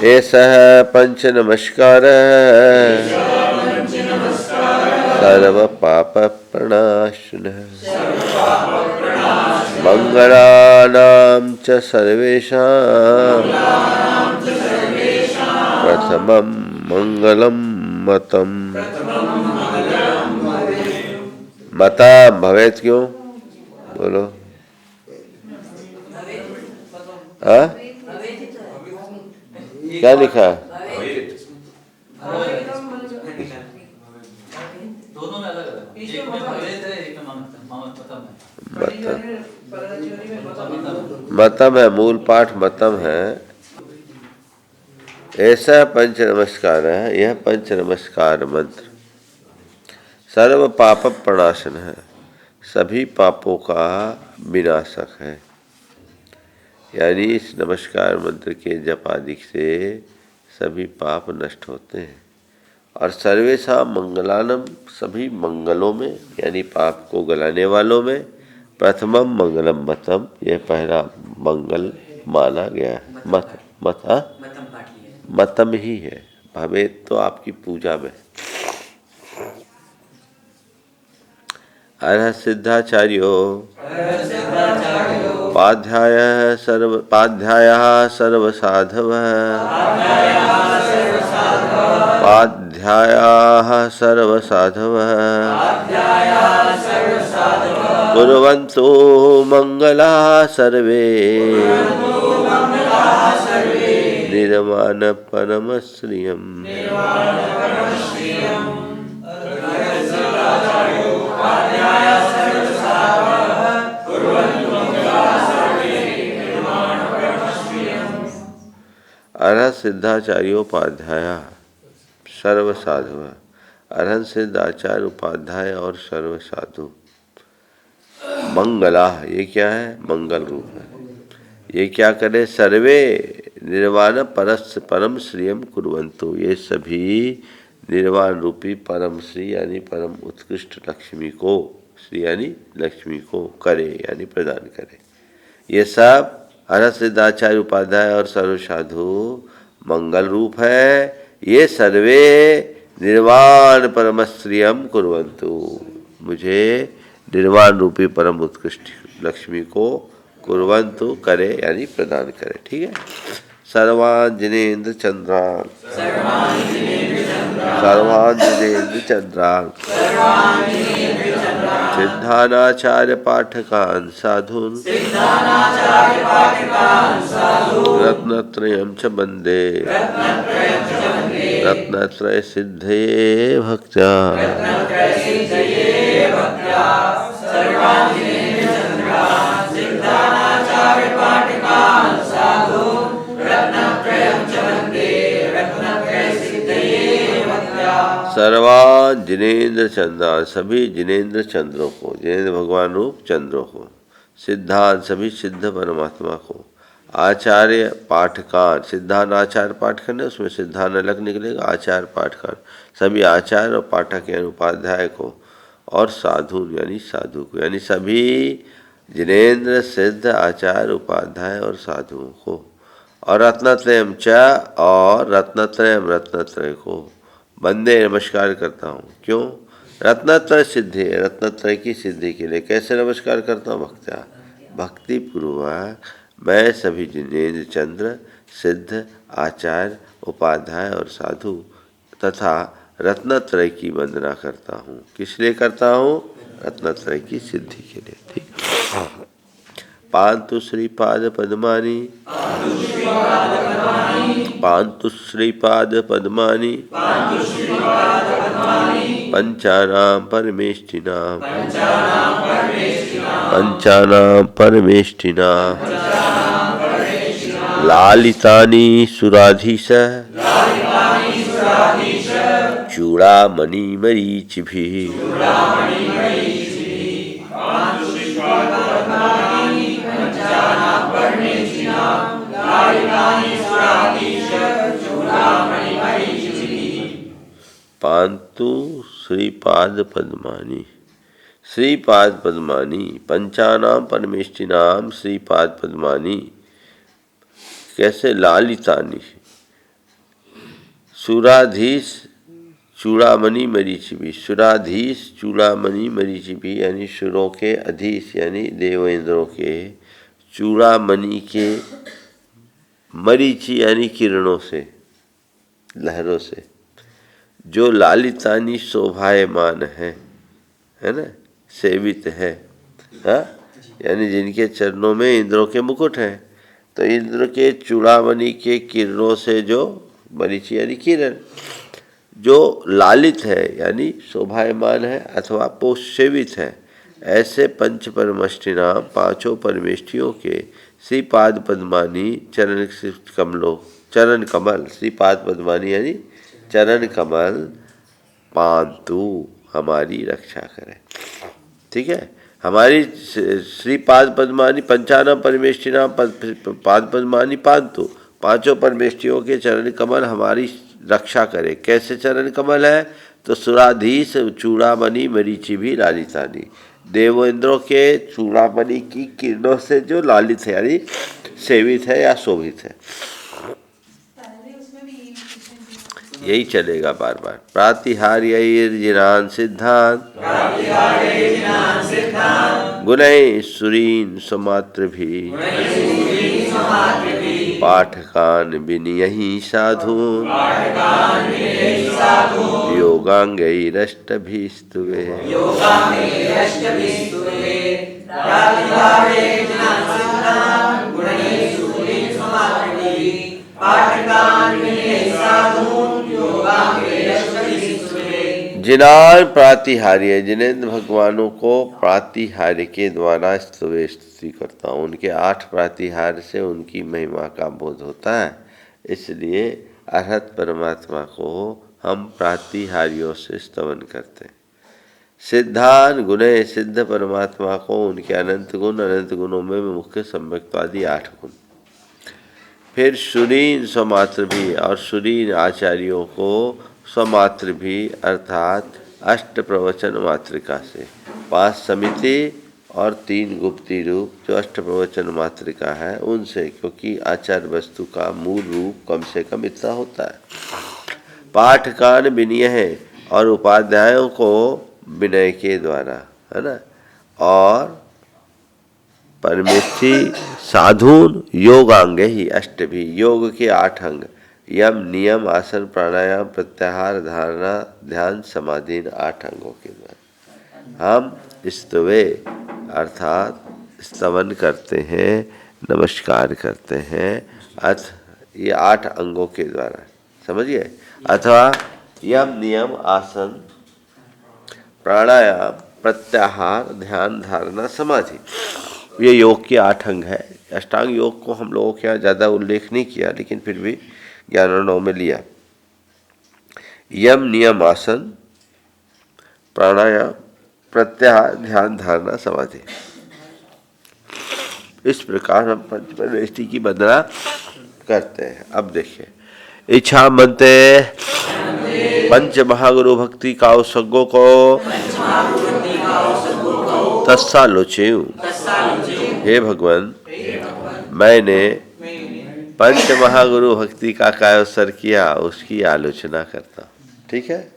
एषः पंच नमस्कार सर्वपापप्रणाशनः मंगलानां च सर्वेषां प्रथमं मंगलम मतम। मता भवेत् क्यों बोलो? हाँ क्या लिखा है? दोनों में अलग अलग, एक में भवेद है, एक में मतम है। मतम है, मूल पाठ मतम है। ऐसा पंच नमस्कार है, यह पंच नमस्कार मंत्र सर्व पाप प्रणाशन है, सभी पापों का विनाशक है। यानी इस नमस्कार मंत्र के जप आदि से सभी पाप नष्ट होते हैं। और सर्वेशा मंगलानम, सभी मंगलों में यानी पाप को गलाने वालों में प्रथमम मंगलम मतम, यह पहला मंगल माना गया है। मतम ही है, भवेत तो आपकी पूजा में। अरह सिद्धाचार्यो पाध्यायः सर्वसाधवः कुर्वन्तु मंगला सर्वे निर्वाण परम श्रियम्। अरहत सिद्धाचार्योपाध्याय सर्व साधु, अरहत सिद्धाचार्य उपाध्याय और सर्व साधु। मंगला, ये क्या है? मंगल रूप है। ये क्या करे? सर्वे निर्वाण परम श्रियम कुर्वन्तु, ये सभी निर्वाण रूपी परम श्री यानी परम उत्कृष्ट लक्ष्मी को, श्री यानी लक्ष्मी को करे यानी प्रदान करे। ये सब अरहत सिद्धाचार्य उपाध्याय और सर्व साधु मंगल रूप है। ये सर्वे निर्वाण परम श्रियम कुर्वन्तु, मुझे निर्वाण रूपी परम उत्कृष्ट लक्ष्मी को कुर्वन्तु करे यानी प्रदान करे। ठीक है। सर्वांजनेन्द्र चंद्रान, सर्वांजनेन्द्र चंद्रान सिद्धानाचार्य पाठकान् साधून् रत्नत्रयं च वन्दे रत्नत्रय सिद्धये भक्त्या। सर्वान जिनेन्द्र चंद्रा, सभी जिनेन्द्र चंद्रों को, जिनेन्द्र भगवान रूप चंद्रों को, सिद्धांत सभी सिद्ध परमात्मा को, आचार्य पाठकान, सिद्धांत आचार्य पाठकान है, उसमें सिद्धांत अलग निकलेगा, आचार्य पाठकान सभी आचार्य और पाठक यानी उपाध्याय को, और साधु यानी साधु को, यानी सभी जिनेन्द्र सिद्ध आचार्य उपाध्याय और साधुओं को, और रत्नत्रयम च, और रत्नत्रयम रत्नत्रय को वंदे नमस्कार करता हूँ। क्यों? रत्नत्रय सिद्धि, रत्नत्रय की सिद्धि के लिए। कैसे नमस्कार करता हूँ? भक्त्या, भक्ति पूर्वक मैं सभी जिनेन्द्र चंद्र सिद्ध आचार्य उपाध्याय और साधु तथा रत्नत्रय की वंदना करता हूँ। किस लिए करता हूँ? रत्नत्रय की सिद्धि के लिए। ठीक। पांतु श्रीपाद पद्मानी, पांतु श्रीपाद पद्मानी पंचानां परमेष्ठिनां, पंचानां परमेष्ठिनां लालितानि सुराधीश चूड़ामणि मरीचिभिः। पांतु श्रीपाद पद्मानी, श्रीपाद पद्मानी पंचानाम परमेष्ठिनाम श्रीपाद पद्मानी। कैसे? लालितानी, सुराधीश चूड़ामणि मरीचिभी, सुराधीश चूड़ामणि मरीचिभी यानी सुरों के अधीश यानी देवेंद्रों के, चूड़ामणि के मरीचि यानी किरणों से, लहरों से, जो लालितानी शोभायमान है ना, सेवित है, हाँ, यानी जिनके चरणों में इंद्रों के मुकुट हैं। तो इंद्र के चूड़ामणि के किरणों से जो मरीचि यानी किरण, जो लालित है यानी शोभायमान है अथवा पोषेवित है, ऐसे पंच परमष्टिनाम पांचों परमेष्टियों के श्रीपाद पद्मानी चरण कमलों, चरण कमल, श्रीपाद पद्मानी यानी चरण कमल पांतु हमारी रक्षा करें। ठीक है, हमारी श्रीपाद पद्मानी पंचानम परमेष्टिनाम पाद पद्मानी पांतु, पांचों परमेष्टियों के चरण कमल हमारी रक्षा करे। कैसे चरण कमल है? तो सुराधीश चूड़ामणि मरीचि भी लालितानी, देवेंद्रों के चूड़ामणि की किरणों से जो लालित है यानी सेवित है या शोभित है। यही चलेगा बार बार। प्रातिहार्यैर्जिनान् सिद्धान् गुणैः सुरीन् स्वमात्रभिः पाठकान् विनयहि साधून् योगाङ्गैरष्टभिस्तुवे। जिनान प्रातिहार्य, जिनेन्द्र भगवानों को प्रातिहार्य के द्वारा स्तुति करता हूँ, उनके 8 प्रातिहार्य से उनकी महिमा का बोध होता है। इसलिए अरहत परमात्मा को हम प्रातिहार्यों से स्तवन करते हैं। सिद्धान गुणे, सिद्ध परमात्मा को उनके अनंत गुण, अनंत गुणों में मुख्य सम्यक्त्वादि 8 गुण। फिर सुरीन स्वमात्र भी, और सुरीन आचार्यों को स्वमात्र भी अर्थात अष्ट प्रवचन मातृका से, 5 समिति और 3 गुप्ती रूप जो अष्ट प्रवचन मातृका है उनसे, क्योंकि आचार वस्तु का मूल रूप कम से कम इतना होता है। पाठकान विनय है, और उपाध्यायों को विनय के द्वारा, है ना, और परमेष्ठि साधून योगांग ही अष्ट भी, योग के 8 अंग, यम नियम आसन प्राणायाम प्रत्याहार धारणा ध्यान समाधि, 8 अंगों के द्वारा हम स्तवे अर्थात स्तवन करते हैं, नमस्कार करते हैं। ये 8 अंगों के द्वारा, समझिए, अथवा यम नियम आसन प्राणायाम प्रत्याहार ध्यान धारणा समाधि, ये योग के 8 अंग है। अष्टांग योग को हम लोगों के यहाँ ज़्यादा उल्लेख नहीं किया, लेकिन फिर भी ज्ञानों में लिया। यम नियम आसन प्राणायाम प्रत्याहार ध्यान धारणा समाधि, इस प्रकार हम पंच परमेष्टि की वंदना करते हैं। अब देखिए, इच्छा मनते पंच महागुरु भक्ति का सज्ञों को तत्सालोचेयु। हे भगवान, मैंने पंच महागुरु भक्ति का कायोत्सर्ग किया, उसकी आलोचना करता हूँ। ठीक है।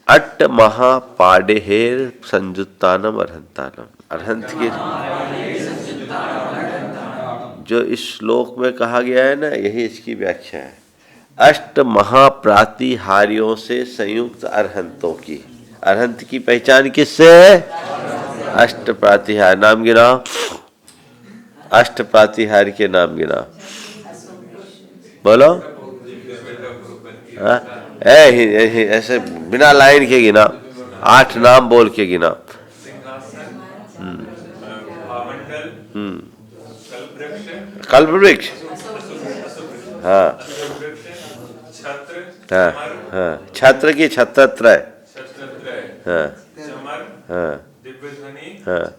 अट्ट महापाडेहेर संयुत्तानम अर्हंतानम, अर्हंत के जो इस श्लोक में कहा गया है ना, यही इसकी व्याख्या है। अष्ट महाप्रातिहार्यों से संयुक्त अर्हंतों की, अर्हंत की पहचान किससे है? अष्ट प्रातिहार, नाम गिना, अष्ट प्रातिहार के नाम गिना, बोलो। ऐसे बिना लाइन के गिना, 8 नाम बोल के गिना। कल्पवृक्ष, हाँ हाँ हाँ, छत्र की छत्रत्रय, हाँ हाँ हाँ,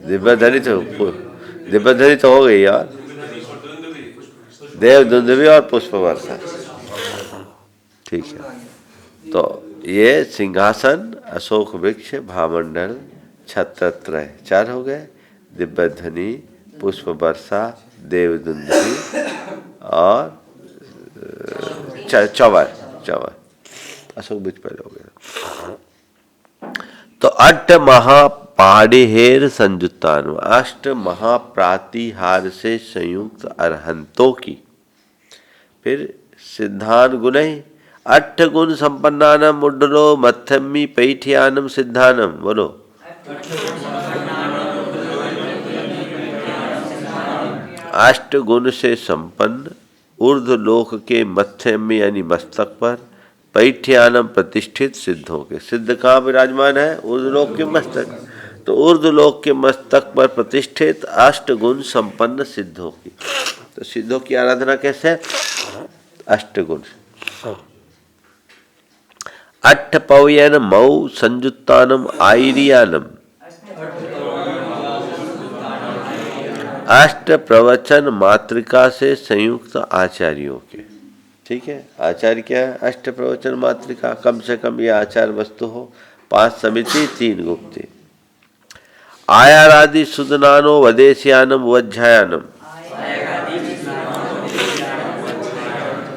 दिव्यधनी तो हो गई यार, देव दुंदुभी और पुष्प वर्षा। ठीक है, तो ये सिंहासन, अशोक वृक्ष, भामंडल, छत्रत्रय 4 हो गए, दिव्यध्वनि, पुष्प वर्षा, देवदुंदुभी और चवर अशोक बीच पहले हो गया। तो अष्ट महापाणिहेर संयुक्तान, अष्ट महाप्रातिहार से संयुक्त अरहंतों की। फिर सिद्धान गुण, अष्ट गुण संपन्नानम मुड्डलो मथम्मी पैठियानम सिद्धानम, बोलो। अष्ट गुण से संपन्न ऊर्ध्वलोक के मत्थे में यानी मस्तक पर, पैठ्यानम प्रतिष्ठित सिद्धों के। सिद्ध कहाँ विराजमान है? ऊर्ध्वलोक के मस्तक। तो ऊर्ध्वलोक के मस्तक पर प्रतिष्ठित अष्ट गुण संपन्न सिद्धों की। तो सिद्धों की आराधना कैसे? अष्ट गुण। अट्ठ पवयन मऊ संयुक्तानम आईरियानम, अष्ट प्रवचन मातृका से संयुक्त आचार्यों के। ठीक है, आचार्य क्या है? अष्ट प्रवचन मातृका, कम से कम ये आचार वस्तु हो। 5 समिति 3 गुप्ती। आयारादि सुदनानो वदेश्यानम वज्झायानम,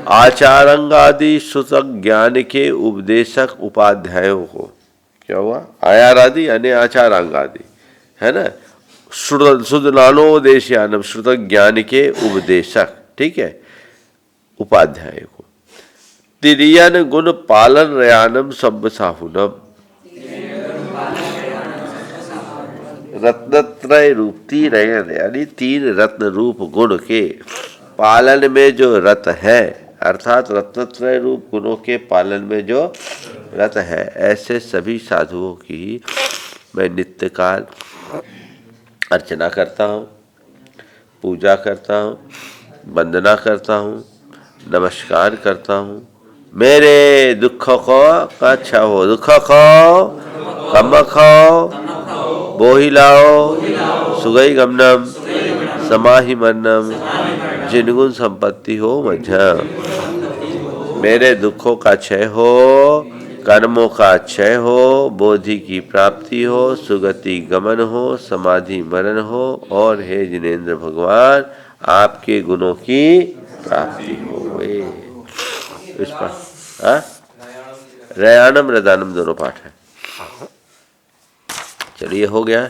आचारंगादि श्रुत ज्ञान के उपदेशक उपाध्यायों को। क्या हुआ? आयारादि यानी आचारांगादि, है ना। सुदनानोदेश्यानम, श्रुत ज्ञान के उपदेशक, ठीक है, उपाध्याय को। तिरियन गुण पालन रयानम सब्बसाहुनम, रत्नत्रय रूप रयन यानी 3 रत्न रूप गुण के पालन में जो रत है, अर्थात रत्नत्रय रूप गुणों के पालन में जो रत है, ऐसे सभी साधुओं की मैं नित्य काल अर्चना करता हूँ, पूजा करता हूँ, वंदना करता हूँ, नमस्कार करता हूँ। मेरे दुखों को अच्छा हो, दुख खाओ कम खाओ बोही लाओ सुगई गमनम समाहि मन्नम, जिनगुण संपत्ति हो मध्यम। मेरे दुखों का क्षय हो, कर्मों का क्षय हो, बोधि की प्राप्ति हो, सुगति गमन हो, समाधि मरण हो, और हे जिनेंद्र भगवान आपके गुणों की प्राप्ति हो। इस पर रयानम रदानम दोनों पाठ है। चलिए, हो गया।